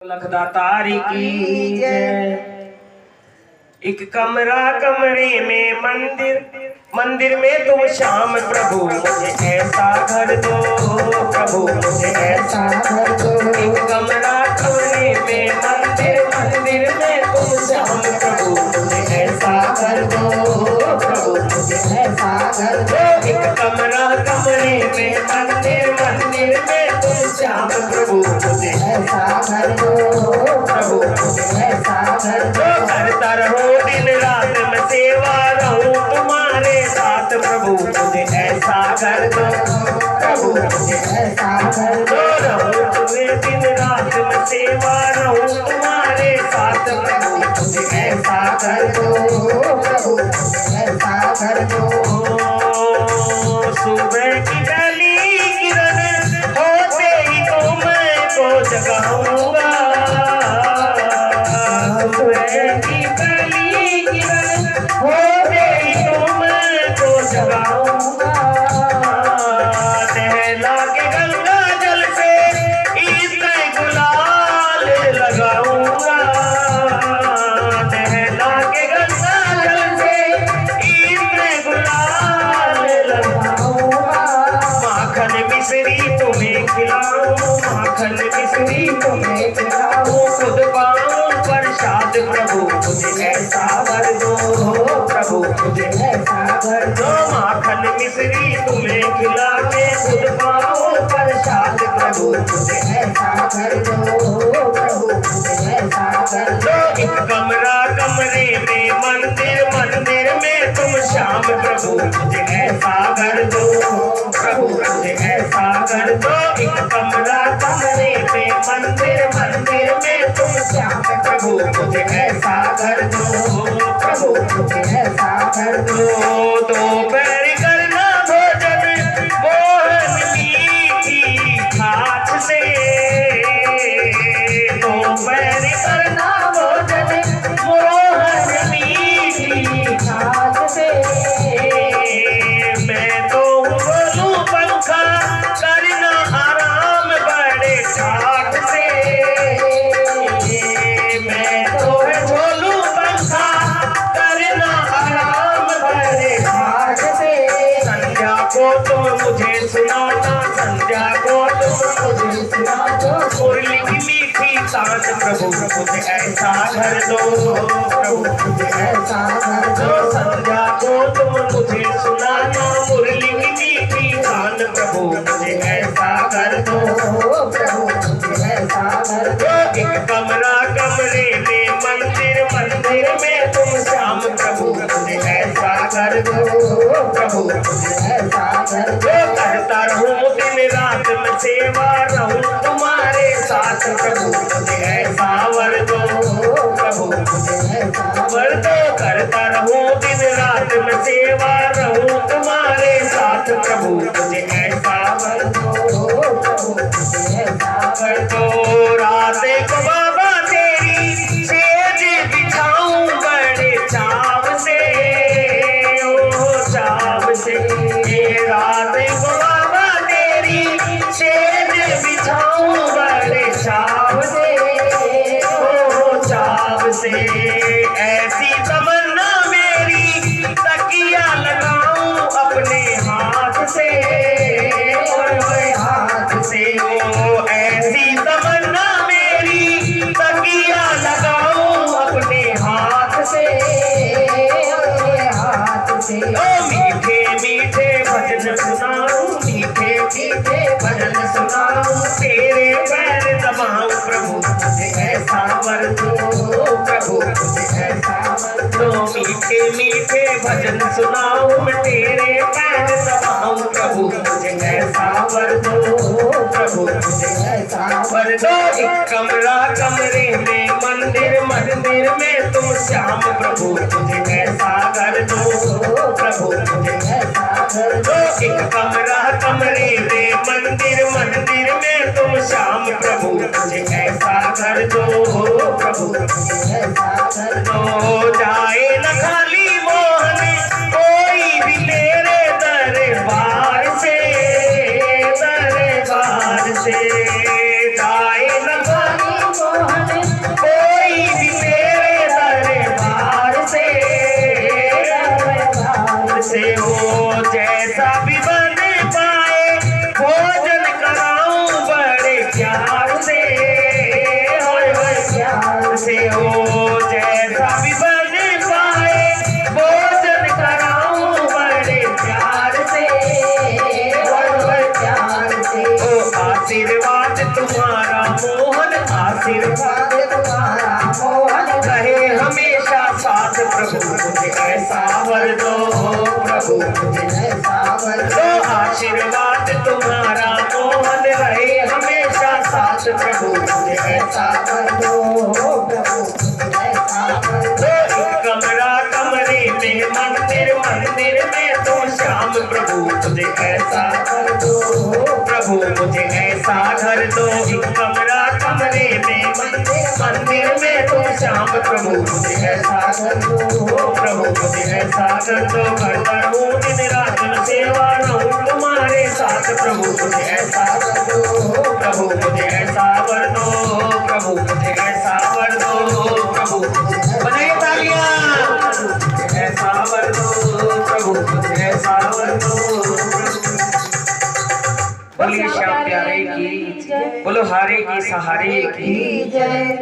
लखदातारी की जय। एक कमरा कमरे में मंदिर, मंदिर में तुम श्याम प्रभु मुझे ऐसा घर दो, प्रभु मुझे ऐसा घर दो। एक कमरा कमरे में मंदिर, मंदिर में तुम श्याम प्रभु मुझे ऐसा घर दो, प्रभु मुझे ऐसा घर दो। एक कमरा कमरे में मंदिर, मंदिर में तुम श्याम प्रभु मुझे ऐसा घर दो, प्रभु मुझे ऐसा घर दो। करता रहो दिन रात मैं सेवा रहूं तुम्हारे साथ, प्रभु मुझे ऐसा घर दो, प्रभु मुझे ऐसा घर दो। रहूं तुम्हें दिन रात मैं सेवा रहूं तुम्हारे साथ, प्रभु मुझे ऐसा घर दो, प्रभु मुझे ऐसा घर दो। सुबह की पहली किरण होते ही तो मैं को जगाऊंगा, सुबह की पहली किरण होते ही तो मैं को जगाऊंगा। नहला के गंगा जल से इतना गुलाल लगाऊंगा, नहला के गंगा जल से इतना गुलाल लगाऊंगा। माखन मिश्री तुम्हें खिलाऊं, माखन मिश्री तुम्हें खिलाऊं। खुद पाऊं प्रसाद प्रभु मुझे ऐसा भर दो, प्रभु मुझे ऐसा भर दो। माखन मिश्री तुम्हें खिला के खुद पाऊं प्रसाद, प्रभु मुझे ऐसा भर दो, प्रभु मुझे ऐसा भर दो। एक कमरा कमरे में मंदिर, मंदिर में तुम श्याम प्रभु मुझे ऐसा घर दो, प्रभु मुझे ऐसा घर दो। एक कमरा कमरे में मंदिर, मंदिर में तुम श्याम प्रभु मुझे ऐसा घर दो, प्रभु मुझे ऐसा घर दो। दोपहर करना भोजन मोहन मीठी खाट से, दोपहर करना भोजन मोहन मीठी खाट से। मैं तो बोलूं पंखा करना आराम बड़े ठाट से, मैं तो बोलूं पंखा करना आराम बड़े ठाट से। संध्या को तुम मुझे सुनाना, संध्या को तुम मुझे सुनाना। मुरली की मीठी सांस प्रभु मुझे ऐसा घर दो, प्रभु मुझे ऐसा घर दो। संध्या को तुम मुझे सुनाना, मुरली की मीठी सांस प्रभु मुझे ऐसा घर दो, प्रभु मुझे ऐसा घर दो। एक कमरा कमरे में मंदिर, मंदिर में तुम श्याम प्रभु मुझे ऐसा घर दो, प्रभु मुझे ऐसा घर दो। करता रहूं दिन रात मैं सेवा रहूं तुम्हारे साथ, प्रभु मुझे ऐसा वर दो, प्रभु मुझे ऐसा वर दो। करता रहूं दिन रात मैं सेवा रहूं तुम्हारे साथ, प्रभु मुझे ऐसा वर दो, प्रभु मुझे ऐसा वर दो। रातें को बाबा तेरी सेज बिछाऊं बड़े चाव से, ओ चाव से। रातें को बाबा तेरी सेज बिछाऊं बड़े चाव से, ओ चाव से। ऐसी तमन्ना मेरी तकिया लगाऊं अपने हाथ से, हाथ से। ओ ऐसी तमन्ना मेरी तकिया लगाऊं अपने हाथ से, हाथ से। ओ मीठे मीठे भजन सुनाऊं, मीठे मीठे भजन सुनाऊं। तेरे पैर दबाऊं प्रभु मुझे ऐसा वर दो, प्रभु मुझे ऐसा वर दो। मीठे मीठे भजन सुनाऊं मैं तेरे पैर दबाऊं, प्रभु मुझे ऐसा वर दो, प्रभु मुझे ऐसा वर दो। एक कमरा कमरे में मंदिर, मंदिर में तुम श्याम प्रभु मुझे ऐसा घर दो, प्रभु मुझे ऐसा घर दो। एक कमरा कमरे में मंदिर, मंदिर में तुम श्याम प्रभु मुझे ऐसा घर दो, प्रभु मुझे ऐसा घर दो। जाए न खाली मोहन कोई भी तेरे दरबार से, दरबार से। जाए न खाली मोहन हो जैसा भी बन पाए भोजन कराऊं बड़े प्यार से, बड़े प्यार से। ओ आशीर्वाद तुम्हारा मोहन, आशीर्वाद तुम्हारा मोहन रहे हमेशा साथ प्रभु मुझे ऐसा वर दो, प्रभु मुझे ऐसा वर दो। तो आशीर्वाद तुम्हारा मोहन रहे हमेशा साथ प्रभु मुझे ऐसा वर दो, प्रभु मुझे ऐसा वर दो। तो एक कमरा कमरे में मंदिर, मंदिर में तो श्याम प्रभु मुझे ऐसा वर दो, प्रभु मुझे ऐसा घर दो। एक कमरा कमरे में मंदिर, मंदिर में तो श्याम प्रभु मुझे ऐसा वर दो, प्रभु मुझे ऐसा कर दो। करता हूँ दिन रात में सेवा रहूं तुम्हारे साथ प्रभु मुझे ऐसा वर दो, प्रभु मुझे ऐसा वर दो, प्रभु मुझे ऐसा वर दो, प्रभु बनाइए तालियां, ऐसा वर दो प्रभु मुझे ऐसा वर दो। बोलिए श्याम प्यारे की, बोलो हारे की सहारे की जय।